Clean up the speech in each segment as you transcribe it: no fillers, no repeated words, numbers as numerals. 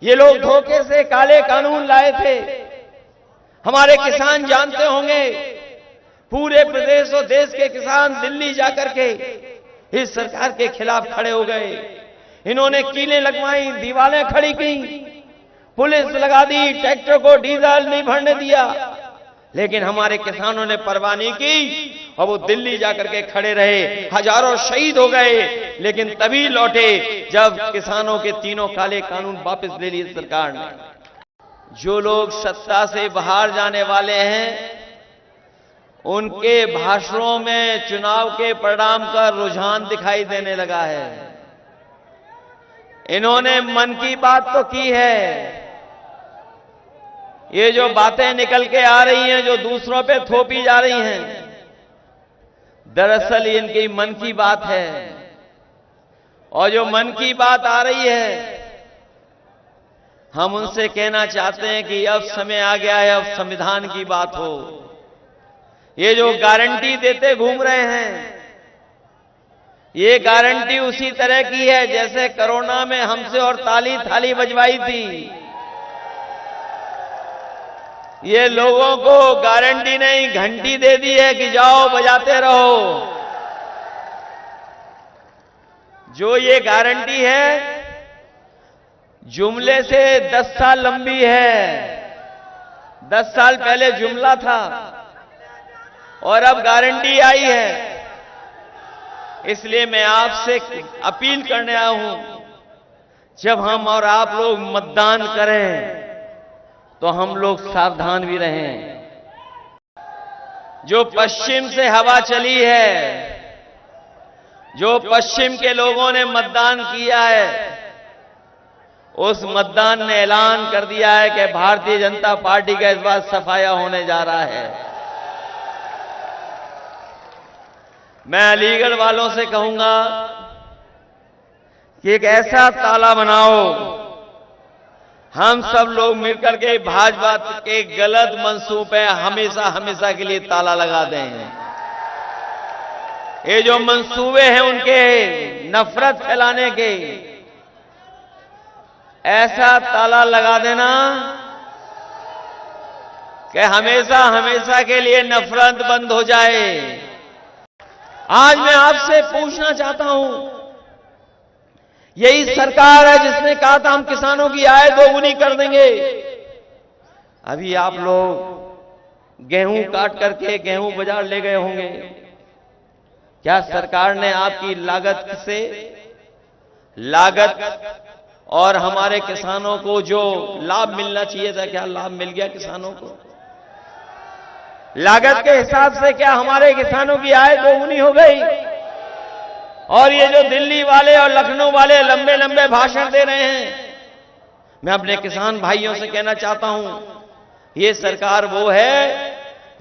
ये लोग धोखे से काले कानून लाए थे। हमारे किसान जानते होंगे, पूरे प्रदेश और देश के किसान दिल्ली जाकर के इस सरकार के खिलाफ खड़े हो गए। इन्होंने कीलें लगवाई, दीवारें खड़ी की, पुलिस लगा दी, ट्रैक्टर को डीजल नहीं भरने दिया, लेकिन हमारे किसानों ने परवाह नहीं की और वो दिल्ली जाकर के खड़े रहे। हजारों शहीद हो गए, लेकिन तभी लौटे जब किसानों के तीनों काले कानून वापस ले लिए सरकार ने। जो लोग सत्ता से बाहर जाने वाले हैं, उनके भाषणों में चुनाव के परिणाम का रुझान दिखाई देने लगा है। इन्होंने मन की बात तो की है, ये जो बातें निकल के आ रही हैं, जो दूसरों पे थोपी जा रही हैं, दरअसल इनकी मन की बात है। और जो मन की बात आ रही है, हम उनसे कहना चाहते हैं कि अब समय आ गया है, अब संविधान की बात हो। ये जो गारंटी देते घूम रहे हैं, ये गारंटी उसी तरह की है जैसे कोरोना में हमसे और ताली थाली बजवाई थी। ये लोगों को गारंटी नहीं, घंटी दे दी है कि जाओ बजाते रहो। जो ये गारंटी है, जुमले से 10 साल लंबी है। 10 साल पहले जुमला था और अब गारंटी आई है। इसलिए मैं आपसे अपील करने आया हूं, जब हम और आप लोग मतदान करें तो हम लोग सावधान भी रहें। जो पश्चिम से हवा चली है, जो पश्चिम के लोगों ने मतदान किया है, उस मतदान ने ऐलान कर दिया है कि भारतीय जनता पार्टी का इस बार सफाया होने जा रहा है। मैं अलीगढ़ वालों से कहूंगा कि एक ऐसा ताला बनाओ, हम सब लोग मिलकर के भाजपा के गलत मंसूबे हमेशा हमेशा के लिए ताला लगा दें। ये जो मंसूबे हैं उनके नफरत फैलाने के, ऐसा ताला लगा देना कि हमेशा हमेशा के लिए नफरत बंद हो जाए। आज मैं आपसे पूछना चाहता हूं, यही सरकार है जिसने कहा था हम किसानों की आय दोगुनी कर देंगे। अभी आप लोग गेहूं काट करके गेहूं बाजार ले गए होंगे। क्या सरकार ने आपकी लागत और हमारे किसानों को जो लाभ मिलना चाहिए था, क्या लाभ मिल गया किसानों को? लागत के हिसाब से क्या हमारे किसानों की आय दोगुनी हो गई? और ये जो दिल्ली वाले और लखनऊ वाले लंबे लंबे भाषण दे रहे हैं, मैं अपने किसान भाइयों से कहना चाहता हूं, ये सरकार वो है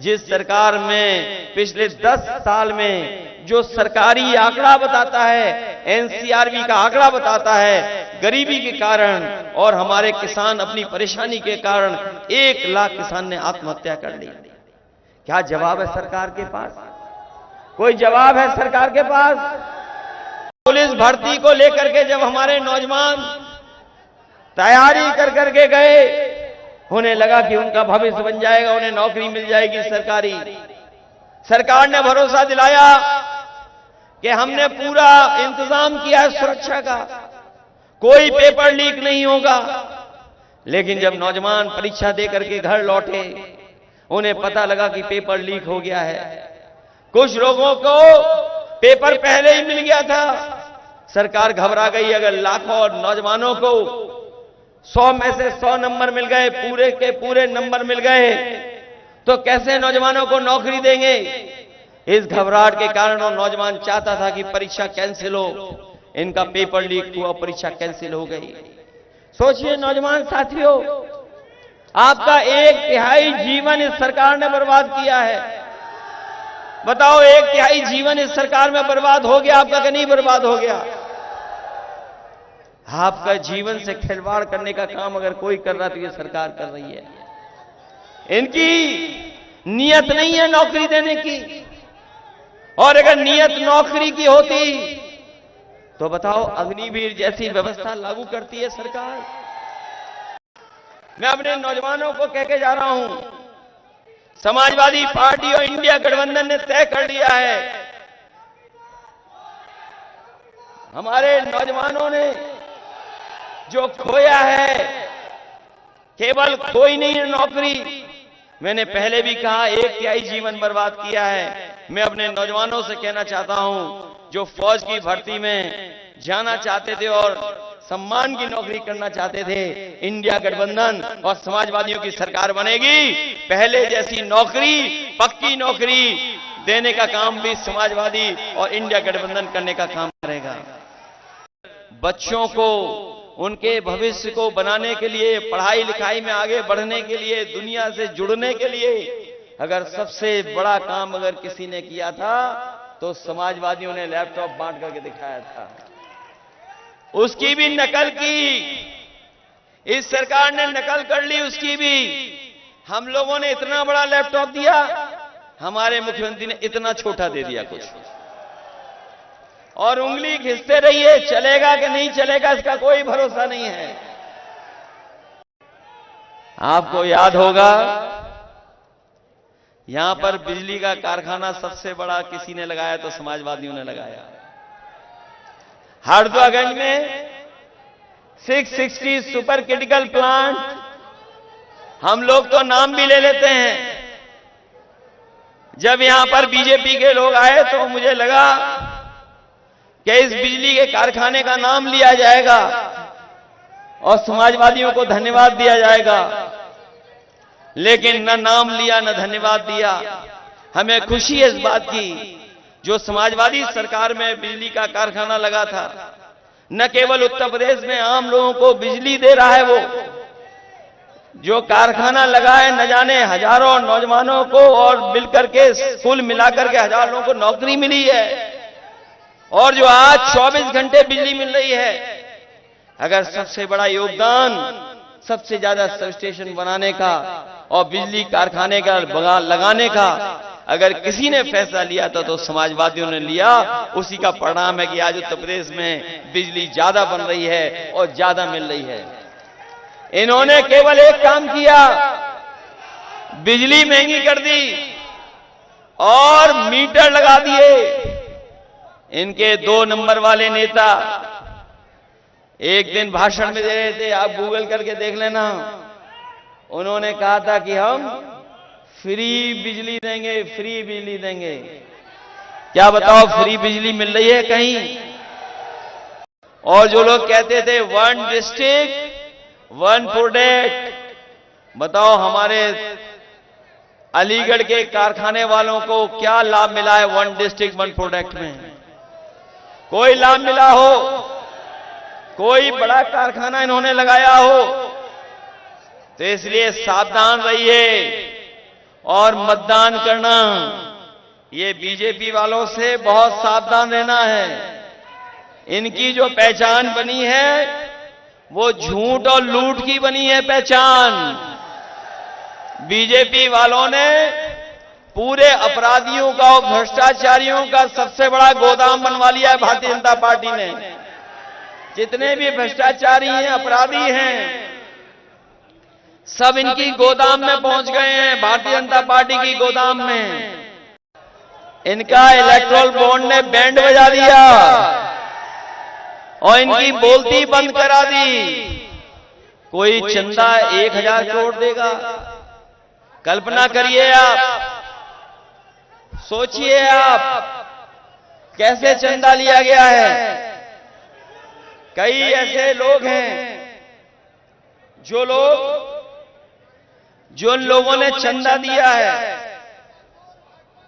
जिस सरकार में पिछले 10 साल में जो सरकारी आंकड़ा बताता है, एनसीआरबी का आंकड़ा बताता है, गरीबी के कारण और हमारे किसान अपनी परेशानी के कारण 1 लाख किसान ने आत्महत्या कर ली। क्या जवाब है सरकार के पास? कोई जवाब है सरकार के पास? पुलिस भर्ती को लेकर के जब हमारे नौजवान तैयारी कर करके गए, उन्हें लगा कि उनका भविष्य बन जाएगा, उन्हें नौकरी मिल जाएगी सरकारी। सरकार ने भरोसा दिलाया कि हमने पूरा इंतजाम किया है सुरक्षा का, कोई पेपर लीक नहीं होगा। लेकिन जब नौजवान परीक्षा दे करके घर लौटे, उन्हें पता लगा कि पेपर लीक हो गया है। कुछ लोगों को पेपर पहले ही मिल गया था। सरकार घबरा गई। अगर लाखों नौजवानों को 100 में से 100 नंबर मिल गए, पूरे के पूरे नंबर मिल गए, तो कैसे नौजवानों को नौकरी देंगे? इस घबराहट के कारण वो नौजवान चाहता था कि परीक्षा कैंसिल हो। इनका पेपर लीक हुआ, परीक्षा कैंसिल हो गई। सोचिए नौजवान साथियों, आपका 1/3 जीवन इस सरकार ने बर्बाद किया है। बताओ, 1/3 जीवन इस सरकार में बर्बाद हो गया आपका कि नहीं बर्बाद हो गया? आपका जीवन से खिलवाड़ करने का काम अगर कोई कर रहा तो ये सरकार कर रही है। इनकी नीयत नहीं है नौकरी देने की, और अगर नीयत नौकरी की होती तो बताओ अग्निवीर जैसी व्यवस्था लागू करती है सरकार। मैं अपने नौजवानों को कह के जा रहा हूं, समाजवादी पार्टी और इंडिया गठबंधन ने तय कर लिया है, हमारे नौजवानों ने जो खोया है, केवल खोई नहीं है नौकरी, मैंने पहले भी कहा 1/3 जीवन बर्बाद किया है। मैं अपने नौजवानों से कहना चाहता हूं, जो फौज की भर्ती में जाना चाहते थे और सम्मान की नौकरी करना चाहते थे, इंडिया गठबंधन और समाजवादियों की सरकार बनेगी, पहले जैसी नौकरी, पक्की नौकरी देने का काम भी समाजवादी और इंडिया गठबंधन करने का काम करेगा। बच्चों को, उनके भविष्य को बनाने के लिए, पढ़ाई लिखाई में आगे बढ़ने के लिए, दुनिया से जुड़ने के लिए अगर सबसे बड़ा काम अगर किसी ने किया था तो समाजवादियों ने लैपटॉप बांट करके दिखाया था। उसकी भी नकल की, इस सरकार ने नकल कर ली उसकी भी। हम लोगों ने इतना बड़ा लैपटॉप दिया, हमारे मुख्यमंत्री ने इतना छोटा दे दिया कुछ, और उंगली घिसते रहिए, चलेगा कि नहीं चलेगा इसका कोई भरोसा नहीं है। आपको याद होगा, यहां पर बिजली का कारखाना सबसे बड़ा किसी ने लगाया तो समाजवादियों ने लगाया। हरदोगंज में 660 सुपर क्रिटिकल प्लांट, हम लोग तो नाम भी ले लेते हैं। जब यहां पर बीजेपी के लोग आए तो मुझे लगा कि इस बिजली के कारखाने का नाम लिया जाएगा और समाजवादियों को धन्यवाद दिया जाएगा, लेकिन न नाम लिया न धन्यवाद दिया। हमें खुशी है इस बात की, जो समाजवादी सरकार में बिजली का कारखाना लगा था, न केवल उत्तर प्रदेश में आम लोगों को बिजली दे रहा है, वो जो कारखाना लगा है, न जाने हजारों नौजवानों को और मिलकर के कुल मिलाकर के हजारों लोगों को नौकरी मिली है, और जो आज 24 घंटे बिजली मिल रही है। अगर सबसे बड़ा योगदान, सबसे ज्यादा सब स्टेशन बनाने का और बिजली कारखाने का लगाने का अगर किसी ने फैसला लिया था तो समाजवादियों ने लिया। उसी का परिणाम है कि आज उत्तर प्रदेश में बिजली ज्यादा बन रही है और ज्यादा मिल रही है। इन्होंने केवल एक काम किया, बिजली महंगी कर दी और मीटर लगा दिए। इनके 2 नंबर वाले नेता एक दिन भाषण में दे रहे थे, आप गूगल करके देख लेना, उन्होंने कहा था कि हम फ्री बिजली देंगे, फ्री बिजली देंगे। क्या बताओ फ्री बिजली मिल रही है कहीं? और जो लोग कहते थे 1 डिस्ट्रिक्ट 1 प्रोडक्ट, बताओ हमारे अलीगढ़ के कारखाने वालों को क्या लाभ मिला है 1 डिस्ट्रिक्ट 1 प्रोडक्ट में? कोई लाभ मिला हो? कोई बड़ा कारखाना इन्होंने लगाया हो? तो इसलिए सावधान रहिए और मतदान करना, ये बीजेपी वालों से बहुत सावधान रहना है। इनकी जो पहचान बनी है वो झूठ और लूट की बनी है पहचान। बीजेपी वालों ने पूरे अपराधियों का और भ्रष्टाचारियों का सबसे बड़ा गोदाम बनवा लिया है भारतीय जनता पार्टी ने। जितने भी भ्रष्टाचारी हैं, अपराधी हैं, सब इनकी गोदाम में पहुंच गए हैं, भारतीय जनता पार्टी की गोदाम में। इनका इलेक्टोरल बॉन्ड ने बैंड बजा दिया और इनकी बोलती बंद करा दी। कोई चंदा 1000 करोड़ देगा? कल्पना करिए आप, सोचिए आप कैसे चंदा लिया गया है। कई ऐसे लोग हैं जो लोगों ने चंदा दिया है,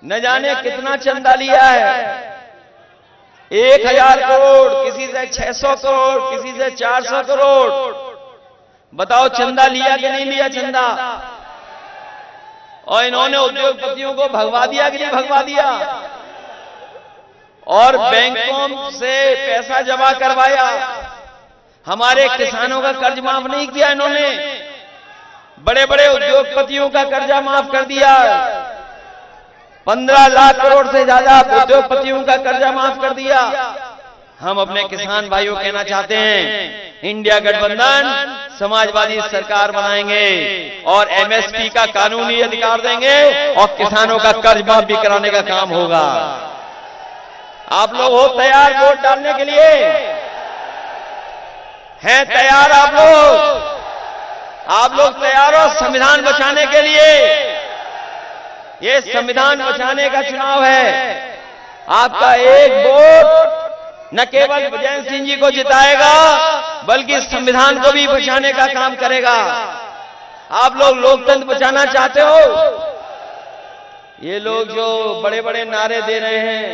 न जाने कितना चंदा लिया है, 1000 करोड़, किसी से 600 करोड़, किसी से 400 करोड़। बताओ चंदा लिया कि नहीं लिया चंदा? और इन्होंने उद्योगपतियों को भगवा दिया कि नहीं भगवा दिया? और बैंकों से पैसा जमा करवाया, हमारे किसानों का कर्ज माफ नहीं किया इन्होंने, बड़े बड़े उद्योगपतियों का कर्जा माफ कर दिया। 15 लाख करोड़ से ज्यादा उद्योगपतियों का कर्जा माफ कर दिया। हम अपने किसान भाइयों कहना चाहते हैं, इंडिया गठबंधन समाजवादी सरकार बनाएंगे और एमएसपी का कानूनी अधिकार देंगे और किसानों का कर्ज माफ भी कराने का काम होगा। आप लोग हो तैयार वोट डालने के लिए? हैं तैयार आप लोग? आप लोग तैयार हो संविधान बचाने के लिए? ये संविधान बचाने का चुनाव है। आपका एक वोट न केवल विजय सिंह जी को जिताएगा बल्कि संविधान को भी बचाने का काम करेगा। आप लोग लोकतंत्र बचाना चाहते हो? ये लोग जो बड़े बड़े नारे दे रहे हैं,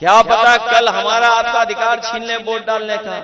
क्या पता कल हमारा आपका अधिकार छीन ले वोट डालने का।